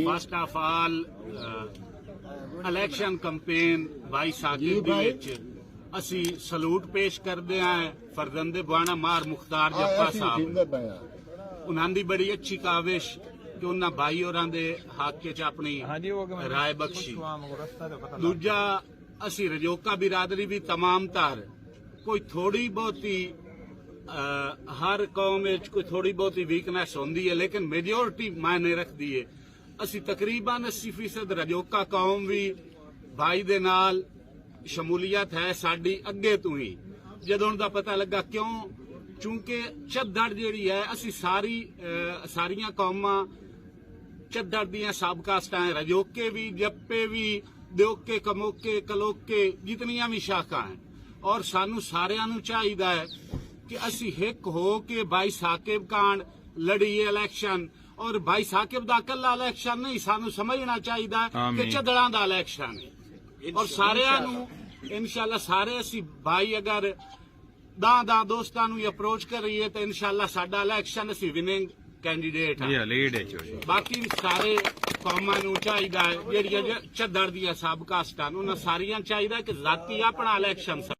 First of all election campaign भाई साकिब दे विच असी salute पेश करते हैं फरजंदे बुआना मार मुख्तार जप्पा साहब। उन्हां दी बड़ी अच्छी काविश कि उन्हां भाई होरां दे हक च अपनी राय बख्शी। दूजा असी रजोका बिरादरी भी तमाम तार कोई थोड़ी बहुती हर कौम कोई थोड़ी बहुती वीकनेस होंदी है लेकिन मेजोरिटी मायने रखती है। असी तकरीबन 80% रजोका कौम भी भाई दे नाल शमूलियत है साडी अगे तो ही। जदों दा पता लगा क्यों चूंकि झद्दड़ जिहड़ी है असी सारियां कौमां झद्दड़ दियां सब कास्टां है, रजोके भी जप्पे भी द्योके कमोके कलोके जितनियां भी शाखा हैं और सानू सारियां नू चाहिदा है कि असी हिक हो के भाई साकिब कांड लड़ीए इलेक्शन। और भाई साकिब दा कल्ला इलेक्शन नहीं, सानू समझना चाहिदा कि झद्दड़ां दा इलेक्शन है और सारियां नू इंशाल्लाह सारे असी भाई अगर दां दोस्तां नू अप्रोच करिए तो इंशाल्लाह साडा इलेक्शन असी विनिंग कैंडीडेट है। बाकी सारे कौमां नू चाहिदा है जेहड़ियां झद्दड़ दियां सब कास्टां उन्हां सारियां चाहिदा कि जाती अपना इलेक्शन